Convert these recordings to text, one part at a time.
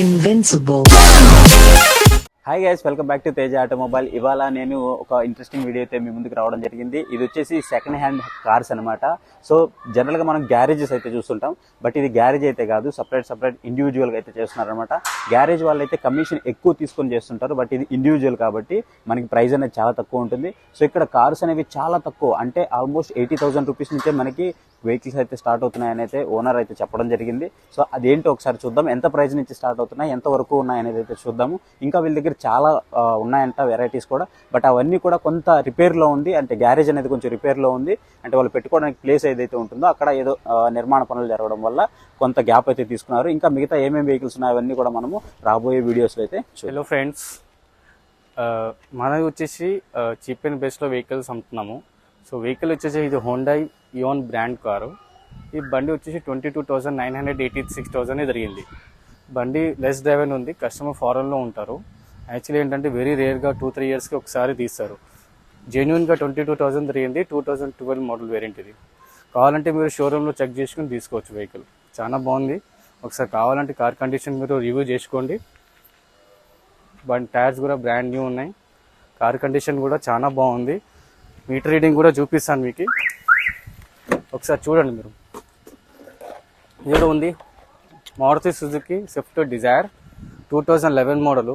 Invincible. Hi guys, welcome back to Teja automobile. ఇవాళ నేను ఒక ఇంట్రెస్టింగ్ వీడియో అయితే మీ ముందుకు రావడం జరిగింది. ఇది వచ్చేసి సెకండ్ హ్యాండ్ కార్స్ అనమాట. సో జనరల్గా మనం గ్యారేజెస్ అయితే చూస్తుంటాం, బట్ ఇది గ్యారేజ్ అయితే కాదు, సపరేట్ ఇండివిజువల్గా అయితే చేస్తున్నారు అనమాట. గ్యారేజ్ వాళ్ళు అయితే కమిషన్ ఎక్కువ తీసుకొని చేస్తుంటారు, బట్ ఇది ఇండివిజువల్ కాబట్టి మనకి ప్రైస్ అనేది చాలా తక్కువ ఉంటుంది. సో ఇక్కడ కార్స్ అనేవి చాలా తక్కువ, అంటే ఆల్మోస్ట్ 80,000 రూపీస్ నుంచే మనకి వెహికల్స్ అయితే స్టార్ట్ అవుతున్నాయని అయితే ఓనర్ అయితే చెప్పడం జరిగింది. సో అదేంటో ఒకసారి చూద్దాం, ఎంత ప్రైస్ నుంచి స్టార్ట్ అవుతున్నాయి, ఎంత వరకు ఉన్నాయనేది అయితే చూద్దాము. ఇంకా వీళ్ళ దగ్గర చాలా ఉన్నాయంట వెరైటీస్ కూడా, బట్ అవన్నీ కూడా కొంత రిపేర్లో ఉంది. అంటే గ్యారేజ్ అనేది కొంచెం రిపేర్లో ఉంది, అంటే వాళ్ళు పెట్టుకోవడానికి ప్లేస్ ఏదైతే ఉంటుందో అక్కడ ఏదో నిర్మాణ పనులు జరగడం వల్ల కొంత గ్యాప్ అయితే తీసుకున్నారు. ఇంకా మిగతా ఏమేమి వెహికల్స్ ఉన్నాయో అవన్నీ కూడా మనము రాబోయే వీడియోస్లో అయితే హలో ఫ్రెండ్స్, మనది వచ్చేసి చీప్ అండ్ బెస్ట్లో వెహికల్స్ అమ్ముతున్నాము. సో వెహికల్ వచ్చేసి ఇది హోండాయ్ ఇయోన్ బ్రాండ్ కారు. ఈ బండి వచ్చేసి 22,986,000 జరిగింది. బండి లెస్ డ్రైవెన్ ఉంది, కస్టమర్ ఫారెన్లో ఉంటారు. యాక్చువల్లీ ఏంటంటే వెరీ రేర్గా 2-3 ఇయర్స్కి ఒకసారి తీస్తారు. జెన్యున్గా 22,000 జరిగింది. 2012 మోడల్ వేరియంట్ ఇది. కావాలంటే మీరు షోరూంలో చెక్ చేసుకుని తీసుకోవచ్చు. వెహికల్ చాలా బాగుంది. ఒకసారి కావాలంటే కార్ కండిషన్ మీరు రివ్యూ చేసుకోండి. బండి టైర్స్ కూడా బ్రాండ్ న్యూ ఉన్నాయి. కార్ కండిషన్ కూడా చాలా బాగుంది. మీటర్ రీడింగ్ కూడా చూపిస్తాను మీకు, ఒకసారి చూడండి మీరు. ఇది ఉంది Maruti Suzuki Swift Dzire 2011 model.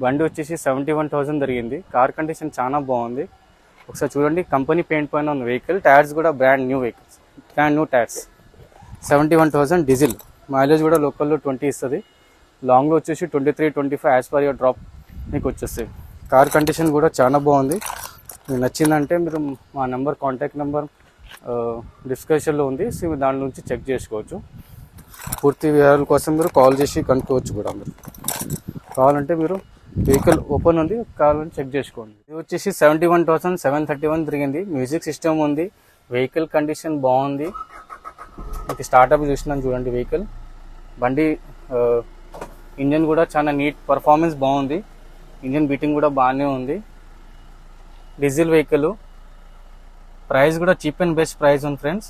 బండి వచ్చేసి 71,000 జరిగింది. కార్ కండిషన్ చాలా బాగుంది. ఒకసారి చూడండి, కంపెనీ పెయింట్ పైన ఉన్న వెహికల్. టైర్స్ కూడా brand new vehicles, brand new tyres. 71,000 diesel. Mileage కూడా లోకల్లో 20 ఇస్తుంది. లాంగ్లో వచ్చేసి 23-25 యాజ్ పర్ యువర్ డ్రాప్ మీకు వచ్చేస్తుంది. కార్ కండిషన్ కూడా చాలా బాగుంది. మీకు నచ్చిందంటే మీరు మా నెంబర్, కాంటాక్ట్ నెంబర్ డిస్క్రిప్షన్లో ఉంది. సో దాని నుంచి చెక్ చేసుకోవచ్చు. పూర్తి వివరాల కోసం మీరు కాల్ చేసి కనుక్కోవచ్చు కూడా. మీరు కావాలంటే మీరు వెహికల్ ఓపెన్ ఉంది, కావాలంటే చెక్ చేసుకోండి. ఇది వచ్చేసి 71,731 తిరిగింది. మ్యూజిక్ సిస్టమ్ ఉంది. వెహికల్ కండిషన్ బాగుంది. మీకు స్టార్ట్అప్ చూసినాను చూడండి వెహికల్. బండి ఇంజన్ కూడా చాలా నీట్, పర్ఫార్మెన్స్ బాగుంది. ఇంజన్ బీటింగ్ కూడా బాగానే ఉంది. Diesel vehicle. ప్రైస్ కూడా చీప్ అండ్ బెస్ట్ ప్రైస్ ఉంది ఫ్రెండ్స్.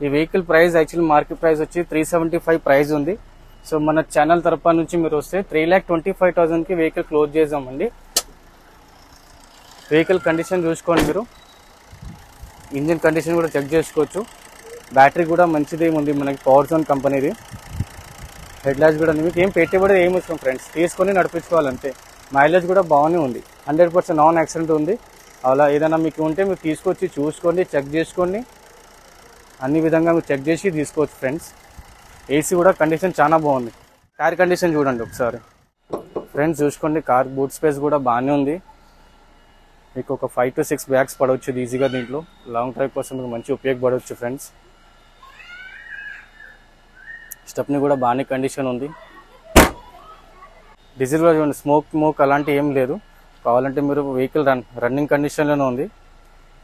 ఈ vehicle price actually market price వచ్చి 375 ప్రైస్ ఉంది. సో మన ఛానల్ తరఫు నుంచి మీరు వస్తే 3,25,000కి వెహికల్ క్లోజ్ చేద్దామండి. వెహికల్ కండిషన్ చూసుకోండి మీరు. ఇంజిన్ కండిషన్ కూడా చెక్ చేసుకోవచ్చు. బ్యాటరీ కూడా మంచిది ఉంది మనకి, పవర్ జోన్ కంపెనీది. హెడ్ లైట్స్ కూడా మీకు ఏం పెట్టుబడి ఏమి వస్తుంది ఫ్రెండ్స్, తీసుకొని నడిపించుకోవాలంటే. మైలేజ్ కూడా బాగానే ఉంది. 100% నాన్ యాక్సిడెంట్ ఉంది. అలా ఏదైనా మీకు ఉంటే మీరు తీసుకొచ్చి చూసుకోండి, చెక్ చేసుకోండి. అన్ని విధంగా మీరు చెక్ చేసి తీసుకోవచ్చు ఫ్రెండ్స్. ఏసీ కూడా కండిషన్ చాలా బాగుంది. కార్ కండిషన్ చూడండి ఒకసారి ఫ్రెండ్స్, చూసుకోండి. కార్ బూట్ స్పేస్ కూడా బాగానే ఉంది. మీకు ఒక 5 to 6 బ్యాగ్స్ పడవచ్చు ఈజీగా. దీంట్లో లాంగ్ డ్రైవ్ కోసం మీకు మంచి ఉపయోగపడవచ్చు ఫ్రెండ్స్. స్టెప్ని కూడా బాగానే కండిషన్ ఉంది. డీజిల్ కూడా చూడండి, స్మోక్ అలాంటి ఏం లేదు. కావాలంటే మీరు వెహికల్ రన్నింగ్ కండిషన్లోనే ఉంది.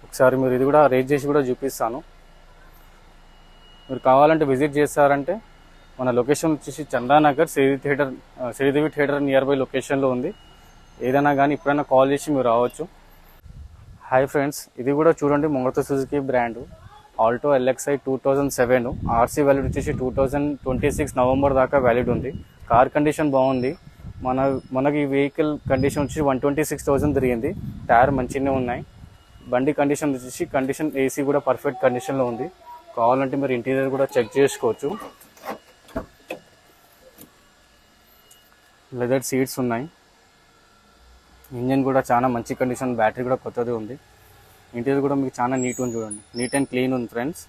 ఒకసారి మీరు ఇది కూడా రేట్ చేసి కూడా చూపిస్తాను. మీరు కావాలంటే విజిట్ చేస్తారంటే మన లొకేషన్ వచ్చేసి Chandanagar Sridevi theatre near by లొకేషన్లో ఉంది. ఏదైనా కానీ ఎప్పుడైనా కాల్ చేసి మీరు రావచ్చు. హాయ్ ఫ్రెండ్స్, ఇది కూడా చూడండి Maruti Suzuki brand Alto LXi 2007. RC valid వచ్చేసి 2026 నవంబర్ దాకా వ్యాలిడ్ ఉంది. కార్ కండిషన్ బాగుంది. మనకి వెహికల్ కండిషన్ వచ్చి 126,000 జరిగింది. టైర్ మంచిగానే ఉన్నాయి. బండి కండిషన్ వచ్చేసి ఏసీ కూడా పర్ఫెక్ట్ కండిషన్లో ఉంది. కావాలంటే మీరు ఇంటీరియర్ కూడా చెక్ చేసుకోవచ్చు. లెదర్ సీట్స్ ఉన్నాయి. ఇంజన్ కూడా చాలా మంచి కండిషన్, బ్యాటరీ కూడా కొత్తది ఉంది. ఇంటీరియర్ కూడా మీకు చాలా నీట్ ఉంది చూడండి, నీట్ అండ్ క్లీన్ ఉంది ఫ్రెండ్స్.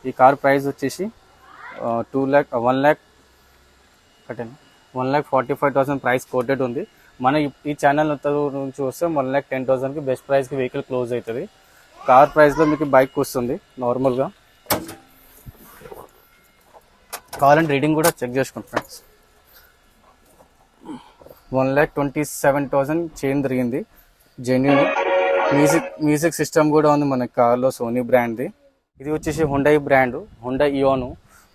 ఈ కార్ ప్రైస్ వచ్చేసి 1,45,000 ప్రైస్ కోటెడ్ ఉంది. మన ఈ ఛానల్ నుంచి వస్తే 1,10,000కి బెస్ట్ ప్రైస్కి వెహికల్ క్లోజ్ అవుతుంది. కార్ ప్రైస్లో మీకు బైక్ వస్తుంది నార్మల్గా. కావాలంటే రీడింగ్ కూడా చెక్ చేసుకోండి ఫ్రెండ్స్. 1,27,000 చేంజ్ జరిగింది. జెన్యూన్ మ్యూజిక్ సిస్టమ్ కూడా ఉంది మన కార్లో, సోనీ బ్రాండ్ది. ఇది వచ్చేసి హుండాయ్ బ్రాండ్, హుండాయ్ ఇయోను.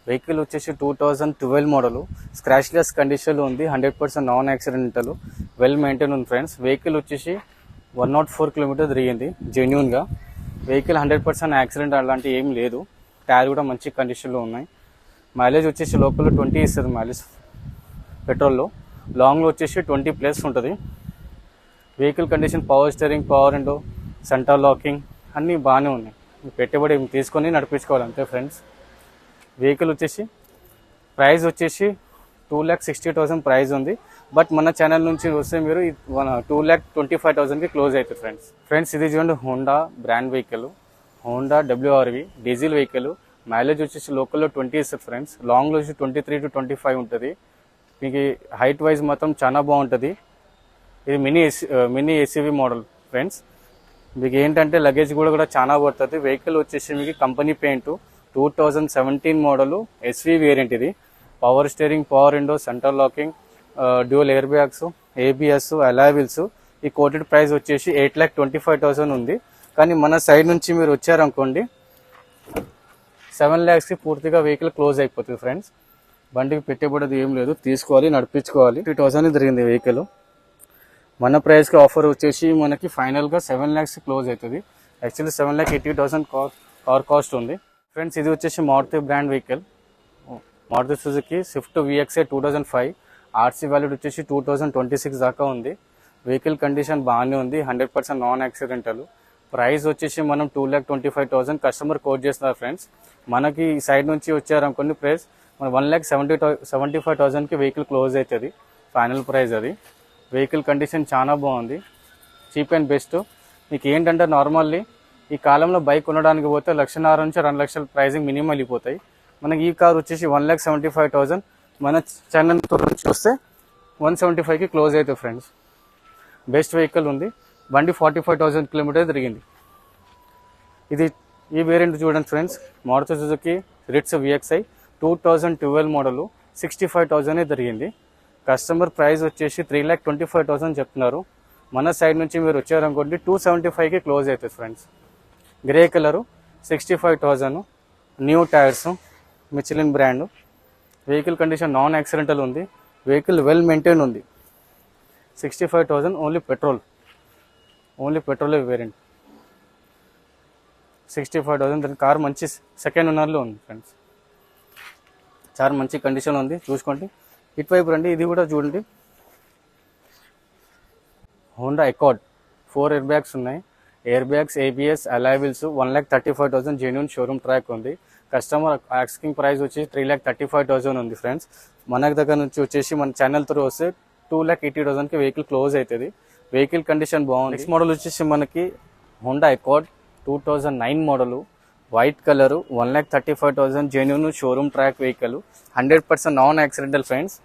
వెహికల్ వచ్చేసి 2012 మోడలు. స్క్రాచ్లెస్ కండిషన్లో ఉంది. 100% నాన్ యాక్సిడెంటల్, వెల్ మెయింటైన్ ఉంది ఫ్రెండ్స్. వెహికల్ వచ్చేసి 104 కిలోమీటర్ తిరిగింది జెన్యూన్గా. వెహికల్ 100% యాక్సిడెంట్ అలాంటి ఏం లేదు. టైర్ కూడా మంచి కండిషన్లో ఉన్నాయి. మైలేజ్ వచ్చేసి లోపల 20 ఇస్తుంది మైలేజ్. పెట్రోల్లో. లాంగ్లో వచ్చేసి 20+ ఉంటుంది. Vehicle condition, power steering, power window, centre locking అన్నీ బాగానే ఉన్నాయి. పెట్టుబడి తీసుకొని నడిపించుకోవాలి అంతే ఫ్రెండ్స్. వెహికల్ వచ్చేసి ప్రైస్ వచ్చేసి 2,60,000 ప్రైస్ ఉంది. బట్ మన ఛానల్ నుంచి వస్తే మీరు 2,25,000కి క్లోజ్ అవుతుంది ఫ్రెండ్స్. ఇది చూడండి Honda brand vehicle, Honda WRV diesel vehicle. Mileage వచ్చేసి లోకల్లో 20 ఇస్తుంది ఫ్రెండ్స్. లాంగ్లో వచ్చి 23 to 25 ఉంటుంది. మీకు హైట్ వైజ్ మాత్రం చాలా బాగుంటుంది. ఇది మినీ ఎస్యూవీ మోడల్ ఫ్రెండ్స్. మీకు ఏంటంటే లగేజ్ కూడా చాలా పడుతుంది. వెహికల్ వచ్చేసి మీకు company paint 2017 model SV variant. ఇది power steering, power window, centre locking, dual air bags, ABS, alloy wheels. ఈ కోటెడ్ ప్రైస్ వచ్చేసి 8,25,000 ఉంది. కానీ మన సైడ్ నుంచి మీరు వచ్చారనుకోండి 7 lakhsకి పూర్తిగా వెహికల్ క్లోజ్ అయిపోతుంది ఫ్రెండ్స్. బండికి పెట్టుబడి ఏం లేదు, తీసుకోవాలి, నడిపించుకోవాలి. 50,000 జరిగింది వెహికల్. మన ప్రైస్కి ఆఫర్ వచ్చేసి మనకి ఫైనల్గా 7 lakhs క్లోజ్ అవుతుంది. యాక్చువల్లీ 7,80,000 కార్ కాస్ట్ ఉంది ఫ్రెండ్స్. ఇది వచ్చేసి Maruti brand vehicle, Maruti Suzuki Swift VXI 2005. RC valid వచ్చేసి 2026 దాకా ఉంది. వెహికల్ కండిషన్ బాగానే ఉంది, 100% నాన్ యాక్సిడెంటల్. ప్రైస్ వచ్చేసి మనం 2,25,000 కస్టమర్ కోట్ చేస్తున్నారు ఫ్రెండ్స్. మనకి ఈ సైడ్ నుంచి వచ్చారనుకోండి ప్రైస్ మన 1,75,000కి వెహికల్ క్లోజ్ అవుతుంది ఫైనల్ ప్రైస్. అది వెహికల్ కండిషన్ చాలా బాగుంది, చీప్ అండ్ బెస్ట్. మీకు ఏంటంటే నార్మల్లీ ఈ కాలంలో బైక్ కొనడానికి పోతే 1,50,000 నుంచి 2 లక్షల ప్రైజింగ్ మినిమం వెళ్ళిపోతాయి. మనకి ఈ కార్ వచ్చేసి 1,75,000 మన ఛానల్ నుంచి వస్తే 175కి క్లోజ్ అవుతుంది ఫ్రెండ్స్. బెస్ట్ వెహికల్ ఉంది. బండి 45,000 కిలోమీటర్ తిరిగింది. ఇది ఈ వేరియంట్ చూడండి friends, Maruti Suzuki Ritz VXI 2012 model 65,000 తిరిగింది. కస్టమర్ ప్రైస్ వచ్చేసి 3,25,000 చెప్తున్నారు. మన సైడ్ నుంచి మీరు వచ్చారనుకోండి 275కి క్లోజ్ అవుతుంది friends. Grey colour 65,000, new tyres, Michelin brand. Vehicle condition non accidental ఉంది. వెహికల్ వెల్ మెయింటైన్ ఉంది. 65,000 ఓన్లీ పెట్రోల్ వేరియంట్. 65,000 కార్ మంచి సెకండ్ ఓనర్లో ఉంది ఫ్రెండ్స్. చాలా మంచి కండిషన్ ఉంది, చూసుకోండి. ఇటువైపు రండి, ఇది కూడా చూడండి. హోండా అకార్డ్ 4 ఎయిర్ బ్యాగ్స్ ఉన్నాయి. Air bags, ABS, alloy wheels. 1,35,000 genuine showroom track ఉంది. కస్టమర్ ఆస్కింగ్ ప్రైస్ వచ్చి 3,35,000 ఉంది ఫ్రెండ్స్. మన దగ్గర నుంచి వచ్చేసి మన ఛానల్ త్రూ వస్తే 2,80,000కి వెహికల్ క్లోజ్ అవుతుంది. వెహికల్ కండిషన్ బాగుంది. నెక్స్ట్ మోడల్ వచ్చేసి మనకి Honda accord 2009 model, white colour, 1,35,000 genuine showroom track vehicle, 100% non accidental friends.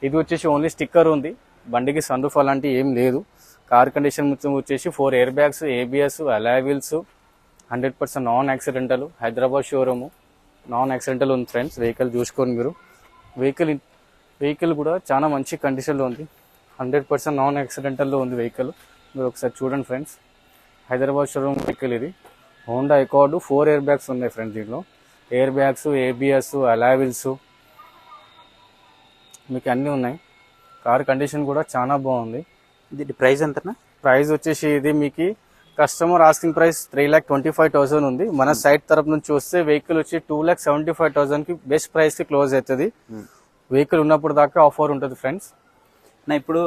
ఇది వచ్చేసి ఓన్లీ స్టిక్కర్ ఉంది, బండికి సన్ రూఫ్ అలాంటివి ఏం లేదు. కార్ కండిషన్ మొత్తం వచ్చేసి 4 air bags, ABS, alloy wheels, 100% non accidental. Hyderabad showroom, non accidental ఉంది ఫ్రెండ్స్. వెహికల్ చూసుకోండి మీరు. వెహికల్ కూడా చాలా మంచి కండిషన్లో ఉంది, 100% నాన్ యాక్సిడెంటల్లో ఉంది వెహికల్. మీరు ఒకసారి చూడండి ఫ్రెండ్స్. హైదరాబాద్ షోరూమ్ వెహికల్ ఇది. హోండా అకార్డ్ 4 ఎయిర్ బ్యాగ్స్ ఉన్నాయి ఫ్రెండ్స్. దీంట్లో air bags, ABS, alloy wheels మీకు అన్నీ ఉన్నాయి. కార్ కండిషన్ కూడా చాలా బాగుంది. ఇది ప్రైస్ ఎంతనా? ప్రైస్ వచ్చేసి ఇది మీకు కస్టమర్ ఆస్కింగ్ ప్రైస్ 3,25,000 ఉంది. మన సైట్ తరపు నుంచి వస్తే వెహికల్ వచ్చి 2,75,000కి బెస్ట్ ప్రైస్కి క్లోజ్ అవుతుంది. వెహికల్ ఉన్నప్పుడు దాకా ఆఫర్ ఉంటుంది ఫ్రెండ్స్. నా ఇప్పుడు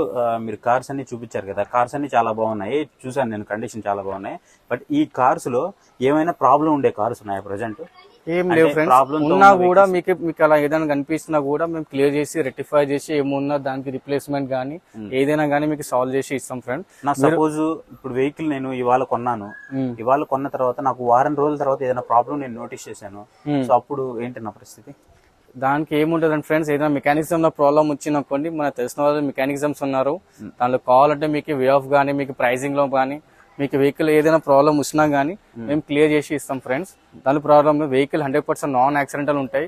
మీరు కార్స్ అన్ని చూపించారు కదా, కార్స్ అన్ని చాలా బాగున్నాయి, చూసాను నేను, కండిషన్ చాలా బాగున్నాయి. బట్ ఈ కార్స్ లో ఏమైనా ప్రాబ్లం ఉండే కార్స్ ఉన్నాయా ప్రజెంట్? ఏం లేవు ఫ్రెండ్స్. ఉన్నా కూడా మీకు అలా ఏదైనా కనిపిస్తున్నా కూడా మేము క్లియర్ చేసి రెక్టిఫై చేసి ఏమున్నా దానికి రిప్లేస్మెంట్ కానీ ఏదైనా కానీ మీకు సాల్వ్ చేసి ఇస్తాం ఫ్రెండ్. నా సపోజ్ ఇప్పుడు వెహికల్ నేను ఇవాళ కొన్నాను, ఇవాళ కొన్న తర్వాత నాకు వారం రోజుల తర్వాత ఏదైనా ప్రాబ్లం నేను నోటీస్ చేశాను, సో అప్పుడు ఏంటి నా పరిస్థితి? దానికి ఏముంటదండి ఫ్రెండ్స్, ఏదైనా మెకానిజం లో ప్రాబ్లం వచ్చిననుకోండి, మన తెలిసిన వాళ్ళు మెకానిజమ్స్ ఉన్నారు, దానిలో కావాలంటే మీకు వే ఆఫ్ కానీ మీకు ప్రైసింగ్ లో కానీ మీకు వెహికల్ ఏదైనా ప్రాబ్లం వచ్చినా కానీ మేము క్లియర్ చేసి ఇస్తాం ఫ్రెండ్స్. దాని ప్రాబ్లమ్ వెహికల్ 100% నాన్ యాక్సిడెంటల్ ఉంటాయి.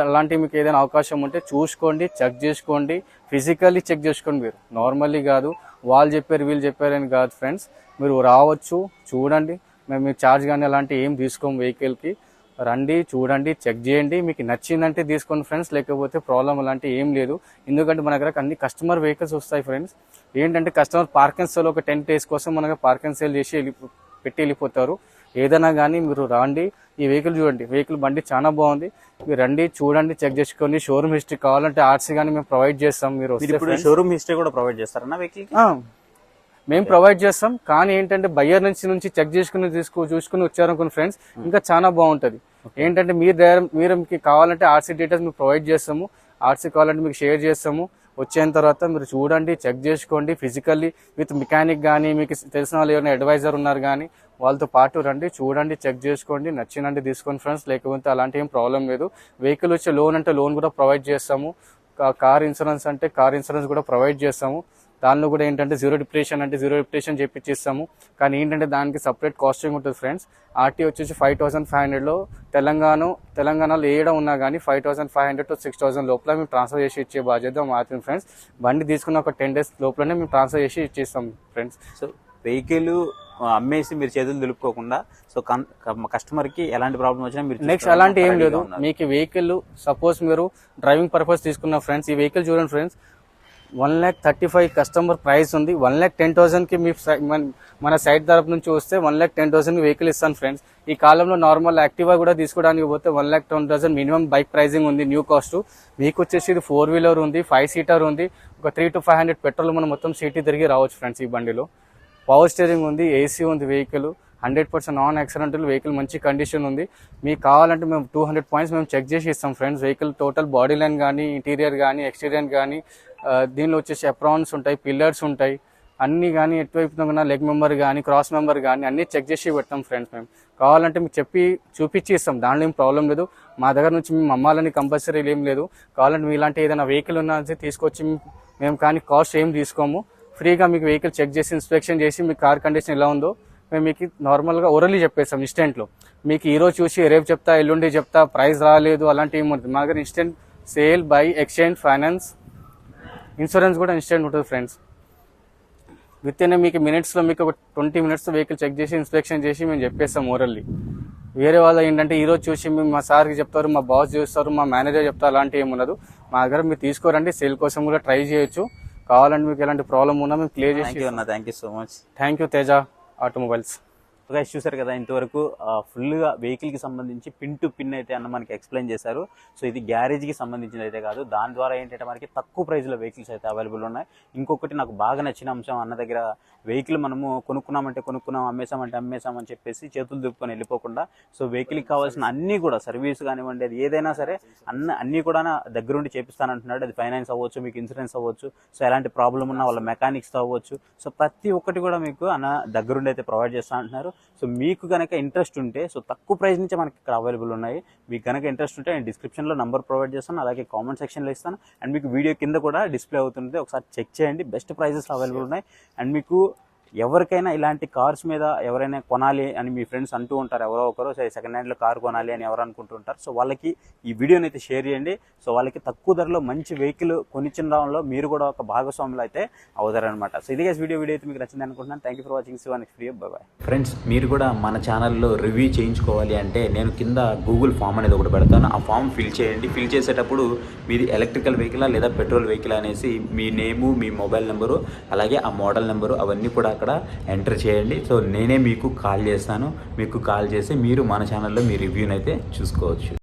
అలాంటి మీకు ఏదైనా అవకాశం ఉంటే చూసుకోండి, చెక్ చేసుకోండి, ఫిజికల్లీ చెక్ చేసుకోండి. మీరు నార్మల్లీ కాదు వాళ్ళు చెప్పారు వీళ్ళు చెప్పారు అని కాదు ఫ్రెండ్స్. మీరు రావచ్చు, చూడండి, మేము మీకు ఛార్జ్ కానీ అలాంటి ఏం తీసుకోము. వెహికల్కి రండి, చూడండి, చెక్ చేయండి, మీకు నచ్చిందంటే తీసుకోండి ఫ్రెండ్స్, లేకపోతే ప్రాబ్లం అలాంటి ఏం లేదు. ఎందుకంటే మన దగ్గర అన్ని కస్టమర్ వెహికల్స్ వస్తాయి ఫ్రెండ్స్. ఏంటంటే కస్టమర్ పార్క్ అండ్ సేల్ ఒక 10 days కోసం మనకు పార్క్ అండ్ సేల్ చేసి పెట్టి వెళ్ళిపోతారు. ఏదైనా కానీ మీరు రాండి, ఈ వెహికల్ చూడండి, వెహికల్ బండి చాలా బాగుంది. మీరు రండి, చూడండి, చెక్ చేసుకోండి. షోరూమ్ హిస్టరీ కావాలంటే ఆర్సీ కానీ మేము ప్రొవైడ్ చేస్తాం. మీరు ఇప్పుడు షోరూమ్ హిస్టరీ కూడా ప్రొవైడ్ చేస్తారన్న వెహికల్? మేము ప్రొవైడ్ చేస్తాం. కానీ ఏంటంటే బయ్యర్ నుంచి చెక్ చేసుకుని చూసుకుని వచ్చారనుకున్న ఫ్రెండ్స్ ఇంకా చాలా బాగుంటది. ఏంటంటే మీరు మీకు కావాలంటే ఆర్సీ డీటెయిల్స్ మీకు ప్రొవైడ్ చేస్తాము. ఆర్సీ కావాలంటే మీకు షేర్ చేస్తాము. వచ్చిన తర్వాత మీరు చూడండి, చెక్ చేసుకోండి ఫిజికల్లీ విత్ మెకానిక్ కానీ, మీకు తెలిసిన వాళ్ళు ఎవరైనా అడ్వైజర్ ఉన్నారు కానీ వాళ్ళతో పాటు రండి, చూడండి, చెక్ చేసుకోండి, నచ్చినంటే తీసుకోండి ఫ్రెండ్స్. లేకపోతే అలాంటి ఏం ప్రాబ్లం లేదు. వెహికల్ వచ్చే లోన్ అంటే లోన్ కూడా ప్రొవైడ్ చేస్తాము. కార్ ఇన్సూరెన్స్ అంటే కార్ ఇన్సూరెన్స్ కూడా ప్రొవైడ్ చేస్తాము. దానిలో కూడా ఏంటంటే జీరో డిప్రెషన్ అంటే జీరో డిప్రెషన్ చేపిచ్చిస్తాము. కానీ ఏంటంటే దానికి సపరేట్ కాస్టింగ్ ఉంటుంది ఫ్రెండ్స్. ఆర్టీ వచ్చేసి 5500లో తెలంగాణలో ఏడా ఉన్నా కానీ 5500 to 6000 లోపల మేము ట్రాన్స్ఫర్ చేసి ఇచ్చే బాధ్యత మాత్రం ఫ్రెండ్స్. బండి తీసుకున్న ఒక 10 days లోపలనే మేము ట్రాన్స్ఫర్ చేసి ఇచ్చేస్తాం ఫ్రెండ్స్. సో వెహికల్ అమ్మేసి మీరు చేతులు దులుపుకోకుండా సో కస్టమర్ కి ఎలాంటి ప్రాబ్లం వచ్చినా మీరు నెక్స్ట్ అలాంటి ఏం లేదు. మీకు వెహికల్ సపోజ్ మీరు డ్రైవింగ్ పర్పస్ తీసుకున్న ఫ్రెండ్స్, ఈ వెహికల్ చూడండి ఫ్రెండ్స్, 1,35,000 కస్టమర్ ప్రైస్ ఉంది. 1,10,000కి మీ మన సైట్ తరపు నుంచి వస్తే 1,10,000 వెహికల్ ఇస్తాను ఫ్రెండ్స్. ఈ కాలంలో నార్మల్ యాక్టివా కూడా తీసుకోవడానికి పోతే 1,10,000 మినిమం బైక్ ప్రైజింగ్ ఉంది. న్యూ కాస్ట్ మీకు వచ్చేసి ఇది 4-wheeler ఉంది, 5-seater ఉంది. ఒక 300 to 500 పెట్రోల్ మనం మొత్తం సిటీ తిరిగి రావచ్చు ఫ్రెండ్స్. ఈ బండిలో పవర్ స్టీరింగ్ ఉంది, ఏసీ ఉంది. వెహికల్ 100% నాన్ యాక్సిడెంటల్ వెహికల్, మంచి కండిషన్ ఉంది. మీకు కావాలంటే మేము 200 points మేము చెక్ చేసి ఇస్తాం friends. Vehicle total body line కానీ, ఇంటీరియర్ కానీ, ఎక్స్టీరియర్ కానీ, దీనిలో వచ్చేసి అప్రాన్స్ ఉంటాయి, పిల్లర్స్ ఉంటాయి, అన్ని కానీ ఎటువైపు లెగ్ మెంబర్ కానీ, క్రాస్ మెంబర్ కానీ అన్ని చెక్ చేసి పెడతాం ఫ్రెండ్స్. మేము కావాలంటే మీకు చూపించి ఇస్తాం. దానిలో ఏం ప్రాబ్లం లేదు. మా దగ్గర నుంచి మేము అమ్మాలని కంపల్సరీ ఏం లేదు. కావాలంటే మీ ఇలాంటి ఏదైనా వెహికల్ ఉన్నా తీసుకొచ్చి మేము కానీ కాస్ట్ ఏం తీసుకోము. ఫ్రీగా మీకు వెహికల్ చెక్ చేసి ఇన్స్పెక్షన్ చేసి మీ కార్ కండిషన్ ఎలా ఉందో మేము మీకు నార్మల్గా ఓరల్లీ చెప్పేస్తాం ఇన్స్టెంట్లో. మీకు ఈరోజు చూసి రేపు చెప్తా, ఎల్లుండి చెప్తా, ప్రైస్ రాలేదు అలాంటి ఏమి ఉంటుంది. మా దగ్గర instant sale, by, exchange, finance, insurance కూడా ఇన్స్టెంట్ ఉంటుంది ఫ్రెండ్స్. విత్ ఇన్ మీకు మినిట్స్లో మీకు ఒక 20 minutes వెహికల్ చెక్ చేసి ఇన్స్పెక్షన్ చేసి మేము చెప్పేస్తాం ఓరల్లీ. వేరే వాళ్ళు ఏంటంటే ఈరోజు చూసి మేము మా సార్కి చెప్తారు, మా బాస్ చూస్తారు, మా మేనేజర్ చెప్తారు, అలాంటి ఏమి ఉండదు. మా దగ్గర మీరు తీసుకోరండి, సేల్ కోసం కూడా ట్రై చేయొచ్చు. కావాలంటే మీకు ఎలాంటి ప్రాబ్లం ఉన్నా మేము క్లియర్ చేసి. Thank you so much. Thank you Teja automobiles. Guys చూసారు కదా, ఇంతవరకు ఫుల్గా వెహికల్కి సంబంధించి పిన్ టు పిన్ అయితే అన్న మనకి ఎక్స్ప్లెయిన్ చేశారు. సో ఇది గ్యారేజ్కి సంబంధించింది అయితే కాదు, దాని ద్వారా ఏంటంటే మనకి తక్కువ ప్రైస్లో వెహికల్స్ అయితే అవైలబుల్ ఉన్నాయి. ఇంకొకటి నాకు బాగా నచ్చిన అంశం, అన్న దగ్గర వెహికల్ మనము కొనుక్కున్నాం, అమ్మేసామంటే అమ్మేసామని చెప్పేసి చేతులు దుప్పుకొని వెళ్ళిపోకుండా, సో వెహికల్కి కావాల్సిన అన్నీ కూడా సర్వీస్ కానివ్వండి, అది ఏదైనా సరే అన్నీ కూడా దగ్గరుండి చేపిస్తానంటున్నాడు. అది ఫైనాన్స్ అవ్వచ్చు, మీకు ఇన్సూరెన్స్ అవ్వచ్చు, సో ఎలాంటి ప్రాబ్లం ఉన్నా వాళ్ళ మెకానిక్స్తో అవ్వచ్చు. సో ప్రతి ఒక్కటి కూడా మీకు అన్న దగ్గరుండి అయితే ప్రొవైడ్ చేస్తా అంటున్నారు. సో మీకు కనుక ఇంట్రెస్ట్ ఉంటే, సో తక్కువ ప్రైస్ నుంచే మనకి ఇక్కడ అవైలబుల్ ఉన్నాయి. మీకు కనుక ఇంట్రెస్ట్ ఉంటే నేను డిస్క్రిప్షన్లో నంబర్ ప్రొవైడ్ చేస్తాను, అలాగే కామెంట్ సెక్షన్లో ఇస్తాను. అండ్ మీకు వీడియో కింద కూడా డిస్ప్లే అవుతుంది, ఒకసారి చెక్ చేయండి. బెస్ట్ ప్రైజెస్ అవైలబుల్ ఉన్నాయి. అండ్ మీకు ఎవరికైనా ఇలాంటి కార్స్ మీద ఎవరైనా కొనాలి అని మీ ఫ్రెండ్స్ అంటూ ఉంటారు, ఎవరో ఒకరు సెకండ్ హ్యాండ్లో కార్ కొనాలి అని ఎవరు అనుకుంటుంటారు. సో వాళ్ళకి ఈ వీడియోని అయితే షేర్ చేయండి. సో వాళ్ళకి తక్కువ ధరలో మంచి వెహికల్ కొనిచ్చడంలో మీరు కూడా ఒక భాగస్వాములు అయితే అవుతారనమాట. సో ఇది వీడియో అయితే మీకు నచ్చింది అనుకుంటున్నాను. Thank you for watching. సివా నెక్స్ట్ వీడియో. బాయ్. ఫ్రెండ్స్, మీరు కూడా మన ఛానల్లో రివ్యూ చేయించుకోవాలి అంటే నేను కింద గూగుల్ ఫామ్ అనేది ఒకటి పెడతాను. ఆ ఫామ్ ఫిల్ చేయండి. ఫిల్ చేసేటప్పుడు మీది ఎలక్ట్రికల్ వెహికల్ లేదా పెట్రోల్ వెహికల్ అనేసి మీ నేము, మీ మొబైల్ నెంబరు, అలాగే ఆ మోడల్ నెంబరు అవన్నీ కూడా అక్కడ ఎంటర్ చేయండి. సో నేనే మీకు కాల్ చేస్తాను. మీకు కాల్ చేసి మీరు మన ఛానల్లో మీ రివ్యూని అయితే చూసుకోవచ్చు.